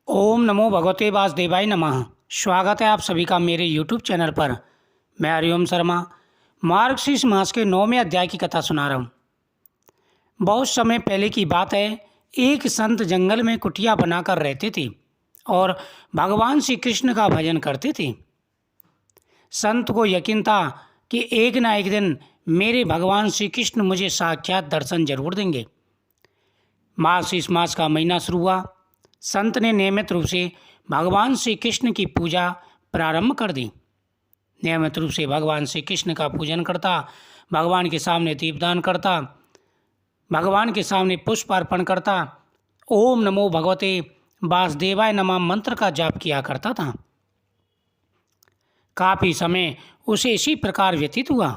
ओम नमो भगवते वासुदेवाय नमः। स्वागत है आप सभी का मेरे यूट्यूब चैनल पर। मैं हरिओम शर्मा मार्गशीर्ष मास के 9वें अध्याय की कथा सुना रहा हूँ। बहुत समय पहले की बात है। एक संत जंगल में कुटिया बनाकर रहते थे और भगवान श्री कृष्ण का भजन करते थे। संत को यकीन था कि एक ना एक दिन मेरे भगवान श्री कृष्ण मुझे साक्षात दर्शन जरूर देंगे। मार्गशीर्ष मास का महीना शुरू हुआ। संत ने नियमित रूप से भगवान श्री कृष्ण की पूजा प्रारंभ कर दी। नियमित रूप से भगवान श्री कृष्ण का पूजन करता, भगवान के सामने दीपदान करता, भगवान के सामने पुष्प अर्पण करता, ओम नमो भगवते वासुदेवाय नमः मंत्र का जाप किया करता था। काफ़ी समय उसे इसी प्रकार व्यतीत हुआ।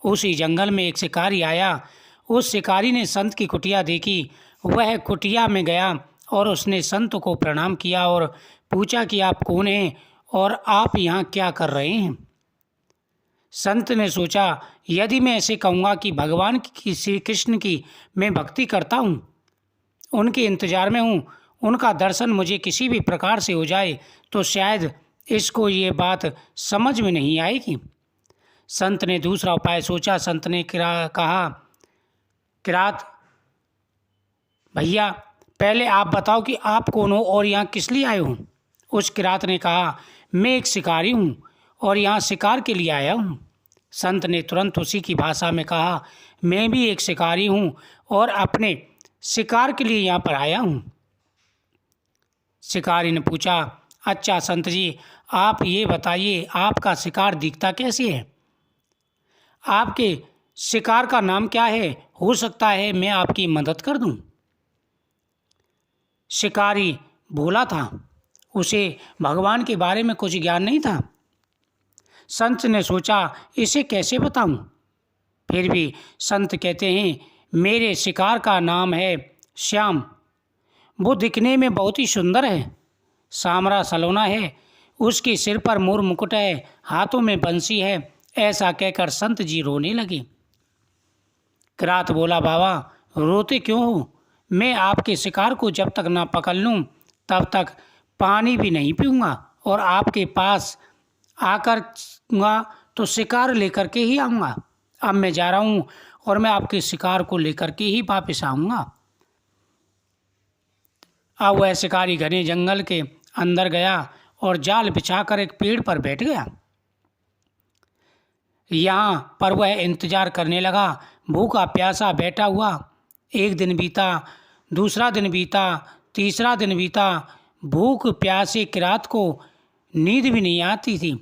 उसी जंगल में एक शिकारी आया। उस शिकारी ने संत की कुटिया देखी। वह कुटिया में गया और उसने संत को प्रणाम किया और पूछा कि आप कौन हैं और आप यहाँ क्या कर रहे हैं। संत ने सोचा, यदि मैं ऐसे कहूँगा कि भगवान की श्री कृष्ण की मैं भक्ति करता हूँ, उनके इंतजार में हूँ, उनका दर्शन मुझे किसी भी प्रकार से हो जाए तो शायद इसको ये बात समझ में नहीं आएगी। संत ने दूसरा उपाय सोचा। संत ने कहा, किरात भैया, पहले आप बताओ कि आप कौन हो और यहाँ किस लिए आए हो। उस किरात ने कहा, मैं एक शिकारी हूँ और यहाँ शिकार के लिए आया हूँ। संत ने तुरंत उसी की भाषा में कहा, मैं भी एक शिकारी हूँ और अपने शिकार के लिए यहाँ पर आया हूँ। शिकारी ने पूछा, अच्छा संत जी, आप ये बताइए आपका शिकार दिखता कैसे है, आपके शिकार का नाम क्या है, हो सकता है मैं आपकी मदद कर दूँ। शिकारी भोला था, उसे भगवान के बारे में कुछ ज्ञान नहीं था। संत ने सोचा, इसे कैसे बताऊं। फिर भी संत कहते हैं, मेरे शिकार का नाम है श्याम। वो दिखने में बहुत ही सुंदर है, सामरा सलोना है, उसके सिर पर मोर मुकुट है, हाथों में बंसी है। ऐसा कहकर संत जी रोने लगे। किरात बोला, बाबा रोते क्यों हो? मैं आपके शिकार को जब तक ना पकड़ लूँ तब तक पानी भी नहीं पीऊँगा और आपके पास आकर तो शिकार लेकर के ही आऊँगा। अब मैं जा रहा हूँ और मैं आपके शिकार को लेकर के ही वापस आऊँगा। अब वह शिकारी घने जंगल के अंदर गया और जाल बिछाकर एक पेड़ पर बैठ गया। यहाँ पर वह इंतजार करने लगा, भूखा प्यासा बैठा हुआ। एक दिन बीता, दूसरा दिन बीता, तीसरा दिन बीता। भूख प्यासे किरात को नींद भी नहीं आती थी।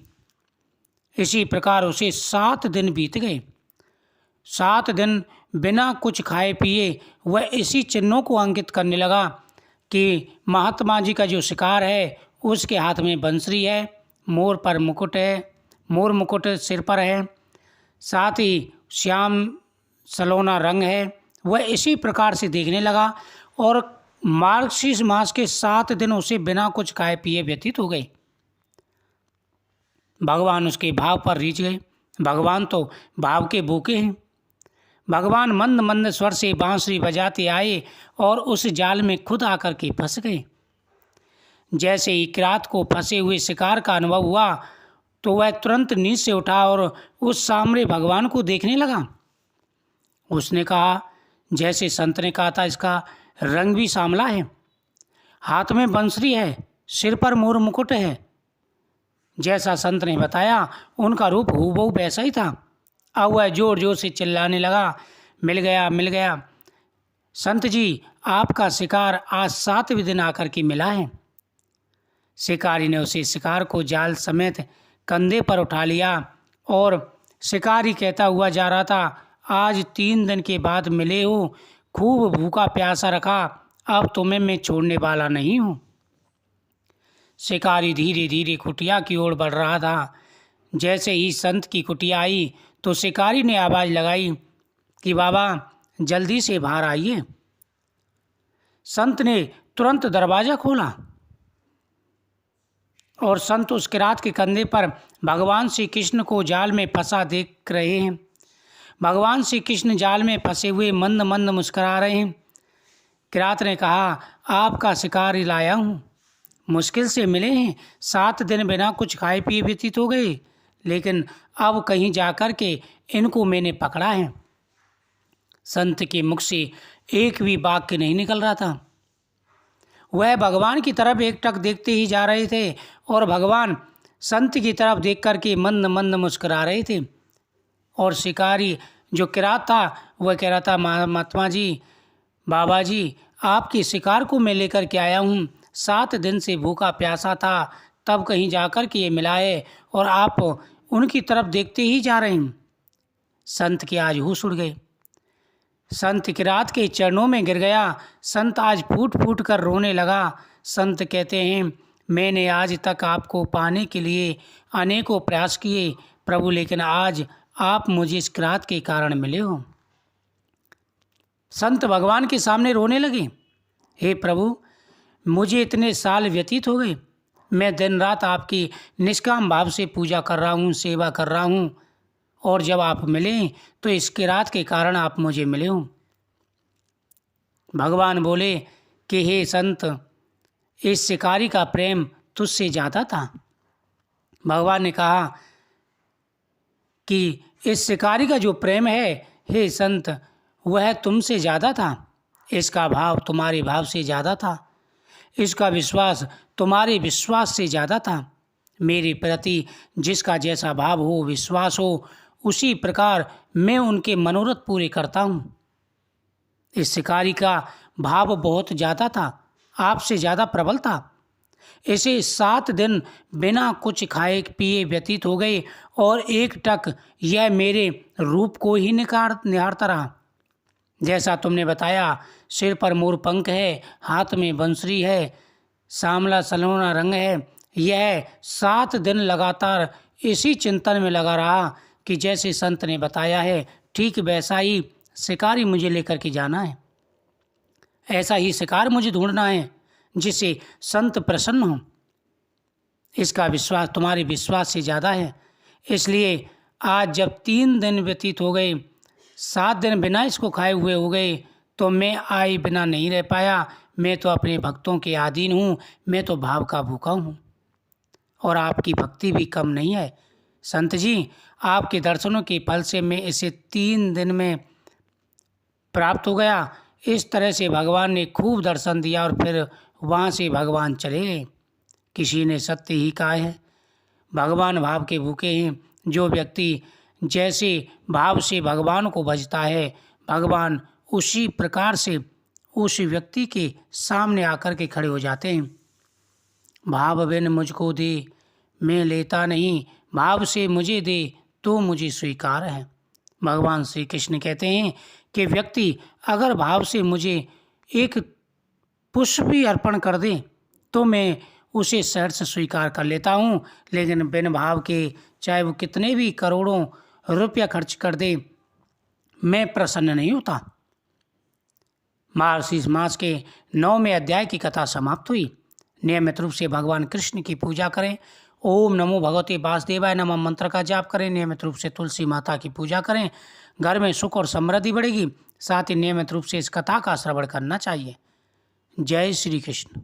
इसी प्रकार उसे 7 दिन बीत गए। 7 दिन बिना कुछ खाए पिए वह इसी चिन्हों को अंकित करने लगा कि महात्मा जी का जो शिकार है उसके हाथ में बंसरी है, मोर पर मुकुट है, मोर मुकुट सिर पर है, साथ ही श्याम सलोना रंग है। वह इसी प्रकार से देखने लगा और मार्गशीर्ष मास के 7 दिन उसे बिना कुछ खाए पिए व्यतीत हो गए। भगवान उसके भाव पर रीझ गए। भगवान तो भाव के भूखे हैं। भगवान मंद मंद स्वर से बांसुरी बजाते आए और उस जाल में खुद आकर के फंस गए। जैसे ही किरात को फंसे हुए शिकार का अनुभव हुआ तो वह तुरंत नींद से उठा और उस सामने भगवान को देखने लगा। उसने कहा, जैसे संत ने कहा था, इसका रंग भी सांवला है, हाथ में बंसरी है, सिर पर मोर मुकुट है। जैसा संत ने बताया उनका रूप हूबहू वैसा ही था। अब वह जोर जोर से चिल्लाने लगा, मिल गया, मिल गया। संत जी, आपका शिकार आज 7वें दिन आकर के मिला है। शिकारी ने उसे शिकार को जाल समेत कंधे पर उठा लिया और शिकारी कहता हुआ जा रहा था, आज 3 दिन के बाद मिले हो, खूब भूखा प्यासा रखा, अब तुम्हें मैं छोड़ने वाला नहीं हूँ। शिकारी धीरे धीरे कुटिया की ओर बढ़ रहा था। जैसे ही संत की कुटिया आई तो शिकारी ने आवाज़ लगाई कि बाबा जल्दी से बाहर आइए। संत ने तुरंत दरवाज़ा खोला और संत उस किरात के कंधे पर भगवान श्री कृष्ण को जाल में फंसा देख रहे हैं। भगवान श्री कृष्ण जाल में फंसे हुए मंद मंद मुस्कुरा रहे हैं। किरात ने कहा, आपका शिकार लाया हूँ। मुश्किल से मिले हैं। 7 दिन बिना कुछ खाए पिए व्यतीत हो गए, लेकिन अब कहीं जाकर के इनको मैंने पकड़ा है। संत के मुख से एक भी वाक्य नहीं निकल रहा था। वह भगवान की तरफ एकटक देखते ही जा रहे थे और भगवान संत की तरफ देख कर के मंद मंद मुस्कुरा रहे थे। और शिकारी जो किरात था वह कह रहा था, महात्मा जी, बाबा जी, आपके शिकार को मैं लेकर के आया हूँ। 7 दिन से भूखा प्यासा था, तब कहीं जाकर के ये मिला है और आप उनकी तरफ देखते ही जा रहे हैं। संत के आज होश उड़ गए। संत किरात के चरणों में गिर गया। संत आज फूट फूट कर रोने लगा। संत कहते हैं, मैंने आज तक आपको पाने के लिए अनेकों प्रयास किए प्रभु, लेकिन आज आप मुझे इस किरात के कारण मिले हो। संत भगवान के सामने रोने लगे, हे प्रभु, मुझे इतने साल व्यतीत हो गए, मैं दिन रात आपकी निष्काम भाव से पूजा कर रहा हूँ, सेवा कर रहा हूँ, और जब आप मिले तो इस किरात के कारण आप मुझे मिले हो। भगवान बोले कि हे संत, इस शिकारी का प्रेम तुझसे ज़्यादा था। भगवान ने कहा कि इस शिकारी का जो प्रेम है, हे संत, वह तुमसे ज़्यादा था। इसका भाव तुम्हारे भाव से ज़्यादा था। इसका विश्वास तुम्हारे विश्वास से ज़्यादा था। मेरे प्रति जिसका जैसा भाव हो, विश्वास हो, उसी प्रकार मैं उनके मनोरथ पूरे करता हूँ। इस शिकारी का भाव बहुत ज़्यादा था, आपसे ज़्यादा प्रबल था। इसे 7 दिन बिना कुछ खाए पिए व्यतीत हो गए और एकटक यह मेरे रूप को ही निहारता रहा। जैसा तुमने बताया, सिर पर मोर पंख है, हाथ में बंसुरी है, सांवला सलोना रंग है। यह 7 दिन लगातार इसी चिंतन में लगा रहा कि जैसे संत ने बताया है, ठीक वैसा ही शिकारी मुझे लेकर के जाना है। ऐसा ही शिकार मुझे ढूंढना है जिससे संत प्रसन्न हो। इसका विश्वास तुम्हारे विश्वास से ज़्यादा है। इसलिए आज जब 3 दिन व्यतीत हो गए, 7 दिन बिना इसको खाए हुए हो गए, तो मैं आए बिना नहीं रह पाया। मैं तो अपने भक्तों के अधीन हूँ, मैं तो भाव का भूखा हूँ, और आपकी भक्ति भी कम नहीं है। संत जी, आपके दर्शनों के फल से मैं इसे 3 दिन में प्राप्त हो गया। इस तरह से भगवान ने खूब दर्शन दिया और फिर वहाँ से भगवान चले गए। किसी ने सत्य ही कहा है, भगवान भाव के भूखे हैं। जो व्यक्ति जैसे भाव से भगवान को भजता है, भगवान उसी प्रकार से उस व्यक्ति के सामने आकर के खड़े हो जाते हैं। भाव बिन मुझको दे, मैं लेता नहीं, भाव से मुझे दे तो मुझे स्वीकार है। भगवान श्री कृष्ण कहते हैं कि व्यक्ति अगर भाव से मुझे एक पुष्प भी अर्पण कर दे तो मैं उसे सहर्ष स्वीकार कर लेता हूँ, लेकिन बिन भाव के चाहे वो कितने भी करोड़ों रुपया खर्च कर दे, मैं प्रसन्न नहीं होता। मार्गशीर्ष मास के 9वें अध्याय की कथा समाप्त हुई। नियमित रूप से भगवान कृष्ण की पूजा करें। ओम नमो भगवते वासुदेवाय नमः मंत्र का जाप करें। नियमित रूप से तुलसी माता की पूजा करें। घर में सुख और समृद्धि बढ़ेगी। साथ ही नियमित रूप से इस कथा का श्रवण करना चाहिए। जय श्री कृष्ण।